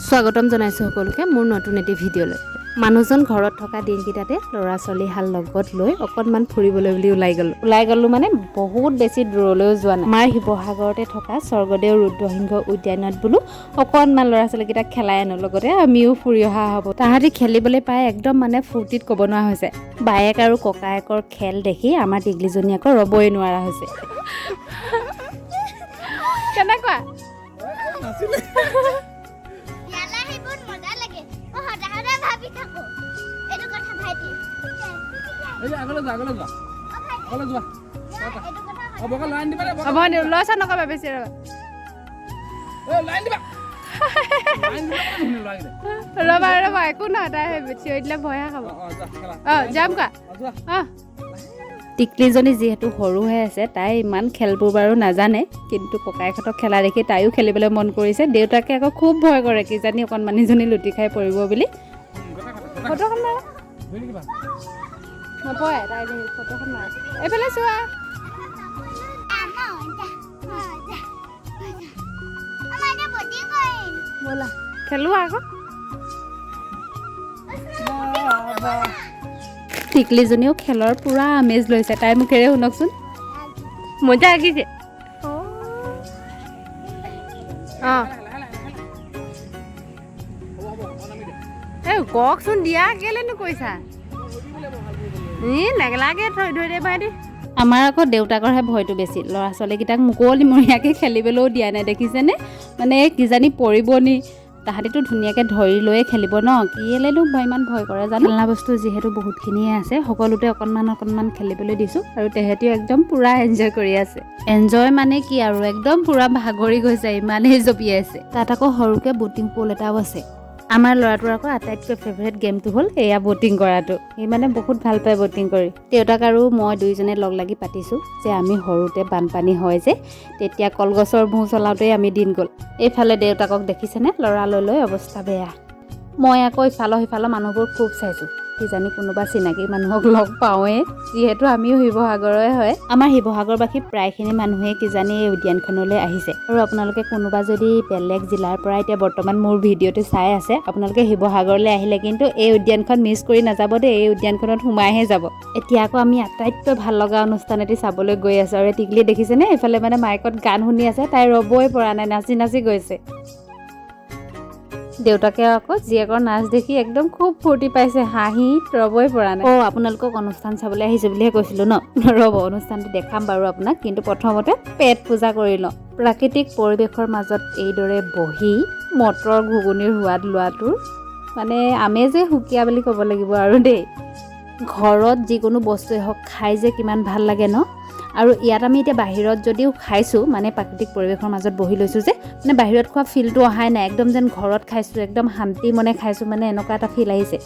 স্বাগতম জনাইছোঁ সকলোকে মোৰ নতুন এটি ভিডিঅ'লৈ। মানুহজন ঘৰত থকা দিনকেইটাতে ল'ৰা ছোৱালী হাল লগত লৈ অকণমান ফুৰিবলৈ বুলি ওলাই গ'লো মানে বহুত বেছি দূৰলৈও যোৱা নাই। আমাৰ শিৱসাগৰতে থকা স্বৰ্গদেউ ৰুদ্ৰসিংহ উদ্যানত বোলো অকণমান ল'ৰা ছোৱালীকেইটাক খেলাই আনো, লগতে আমিও ফুৰি অহা হ'ব। তাহাঁতি খেলিবলৈ পাই একদম মানে ফূৰ্তিত ক'ব নোৱাৰা হৈছে। বায়েক আৰু ককায়েকৰ খেল দেখি আমাৰ টিকলিজনী আকৌ ৰ'বই নোৱাৰা হৈছে। কেনেকুৱা? ৰবা একো নহয়, তাই চিঞৰি দিলে ভয়হে খাব। যাম কা টিকলিজনী যিহেতু সৰু হৈ আছে, তাই ইমান খেলবোৰ বাৰু নাজানে, কিন্তু ককায়েকহঁতক খেলা দেখি তাইও খেলিবলৈ মন কৰিছে। দেউতাকে আকৌ খুব ভয় কৰে, কিজানি অকণমানিজনী লুটি খাই পৰিব বুলি। ফটোখন মাৰা নপৰে, তাই ফটোখন মাৰা। এইফালে চোৱা, ব'লা খেলো আকৌ। টিকলিজনীও খেলৰ পুৰা আমেজ লৈছে, তাই মুখেৰে শুনকচোন। মজা লাগিছে। এই কওকচোন দিয়া, কেলেনো কৈছা? নেগেলাগে থৈ দে বাইদেউ। আমাৰ আকৌ দেউতাকৰহে ভয়টো বেছি। ল'ৰা ছোৱালীকেইটাক মুকলিমূৰীয়াকৈ খেলিবলৈও দিয়া নাই, দেখিছেনে? মানে কিজানি পৰিব নি। তাহাঁতিতো ধুনীয়াকৈ ধৰি লৈয়ে খেলিব ন, কেলেনো ইমান ভয় কৰে জানো। খেলনা বস্তু যিহেতু বহুতখিনিয়ে আছে, সকলোতে অকণমান খেলিবলৈ দিছোঁ আৰু তেহেঁতিও একদম পূৰা এনজয় কৰি আছে। এনজয় মানে কি আৰু, একদম পূৰা ভাগৰি গৈছে, ইমানেই জঁপিয়াইছে। তাত আকৌ সৰুকৈ ব'টিং পুল এটাও আছে। আমাৰ ল'ৰাটোৰ আকৌ আটাইতকৈ ফেভৰেট গেমটো হ'ল এয়া ব'টিং কৰাটো। সি মানে বহুত ভাল পায় ব'টিং কৰি। দেউতাক আৰু মই দুয়োজনে লগ লাগি পাতিছোঁ যে আমি সৰুতে বানপানী হয় যে, তেতিয়া কলগছৰ ভূ চলাওঁতেই আমি দিন গ'ল। এইফালে দেউতাকক দেখিছেনে, ল'ৰা লৈ অৱস্থা বেয়া। মই আকৌ ইফালৰ সিফালৰ মানুহবোৰ খুব চাইছোঁ, কিজানি কোনোবা চিনাকি মানুহক লগ পাওঁৱেই, যিহেতু আমিও শিৱসাগৰৰে হয়। আমাৰ শিৱসাগৰবাসী প্ৰায়খিনি মানুহেই কিজানি এই উদ্যানখনলৈ আহিছে। আৰু আপোনালোকে কোনোবা যদি বেলেগ জিলাৰ পৰা এতিয়া বৰ্তমান মোৰ ভিডিঅ'টো চাই আছে, আপোনালোকে শিৱসাগৰলৈ আহিলে কিন্তু এই উদ্যানখন মিছ কৰি নাযাব দেই, এই উদ্যানখনত সোমাইহে যাব। এতিয়া আকৌ আমি আটাইতকৈ ভাল লগা অনুষ্ঠান এটি চাবলৈ গৈ আছোঁ। আৰু টিকলি দেখিছেনে, এইফালে মানে মাইকত গান শুনি আছে, তাই ৰ'বই পৰা নাই, নাচি গৈছে। দেউতাকে আকৌ জীয়েকৰ নাচ দেখি একদম খুব ফূৰ্তি পাইছে, হাঁহিত ৰ'বই পৰা নাই। আপোনালোকক অনুষ্ঠান চাবলৈ আহিছোঁ বুলিহে কৈছিলোঁ ন, ৰ'ব অনুষ্ঠানটো দেখাম বাৰু আপোনাক, কিন্তু প্ৰথমতে পেট পূজা কৰি লওঁ। প্ৰাকৃতিক পৰিৱেশৰ মাজত এইদৰে বহি মটৰ ঘুগুনিৰ সোৱাদ লোৱাটোৰ মানে আমেজে সুকীয়া বুলি ক'ব লাগিব আৰু দেই। ঘৰত যিকোনো বস্তুৱে হওক খাই যে কিমান ভাল লাগে ন। আৰু ইয়াত আমি এতিয়া বাহিৰত যদিও খাইছোঁ, মানে প্ৰাকৃতিক পৰিৱেশৰ মাজত বহি লৈছোঁ যে, মানে বাহিৰত খোৱা ফিলটো অহাই নাই, একদম যেন ঘৰত খাইছোঁ, একদম শান্তি মনে খাইছোঁ, মানে এনেকুৱা এটা ফিল আহিছে।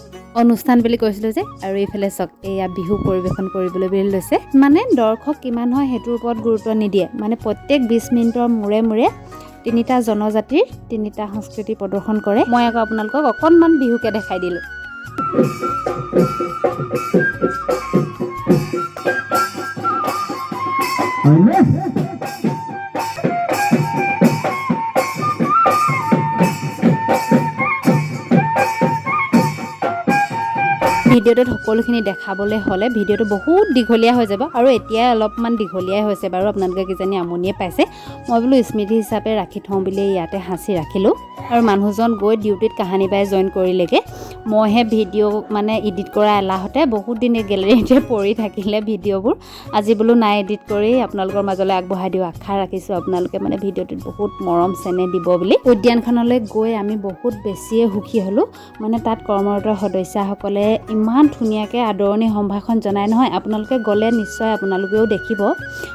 অনুষ্ঠান বুলি কৈছিলোঁ যে, আৰু এইফালে চাওক এয়া বিহু পৰিৱেশন কৰিবলৈ বুলি লৈছে। মানে দৰ্শক কিমান হয় সেইটোৰ ওপৰত গুৰুত্ব নিদিয়ে, মানে প্ৰত্যেক 20 মিনিটৰ মূৰে তিনিটা জনজাতিৰ তিনিটা সংস্কৃতি প্ৰদৰ্শন কৰে। মই আকৌ আপোনালোকক অকণমান বিহুকে দেখাই দিলোঁ। ভিডিঅ'টোত সকলোখিনি দেখাবলৈ হ'লে ভিডিঅ'টো বহুত দীঘলীয়া হৈ যাব, আৰু এতিয়াই অলপমান দীঘলীয়াই হৈছে বাৰু, আপোনালোকে কিজানি আমনিয়ে পাইছে। মই বোলো স্মৃতি হিচাপে ৰাখি থওঁ বুলি ইয়াতে সাঁচি ৰাখিলোঁ। আৰু মানুহজন গৈ ডিউটিত কাহানি বাই জইন কৰিলেগৈ। মইহে ভিডিঅ' মানে এডিট কৰা এলাহতে বহুত দিন গেলেৰীতে পৰি থাকিলে ভিডিঅ'বোৰ। আজি বোলো নাই, এডিট কৰি আপোনালোকৰ মাজলৈ আগবঢ়াই দিওঁ। আশা ৰাখিছোঁ আপোনালোকে মানে ভিডিঅ'টোত বহুত মৰম চেনেহ দিব বুলি। উদ্যানখনলৈ গৈ আমি বহুত বেছিয়ে সুখী হ'লোঁ। মানে তাত কৰ্মৰত সদস্যাসকলে ইমান ধুনীয়াকৈ আদৰণি সম্ভাষণ জনাই নহয়, আপোনালোকে গ'লে নিশ্চয় আপোনালোকেও দেখিব।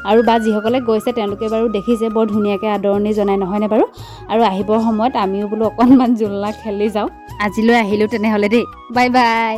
আৰু বা যিসকলে গৈছে তেওঁলোকে বাৰু দেখিছে, বৰ ধুনীয়াকৈ আদৰণি জনাই নহয়নে বাৰু। আৰু আহিবৰ সময়ত আমিও বোলো অকণমান জোলনা খেলি যাওঁ। আজিলৈ আহিলোঁ তেনেহ'লে দেই, বাই বাই।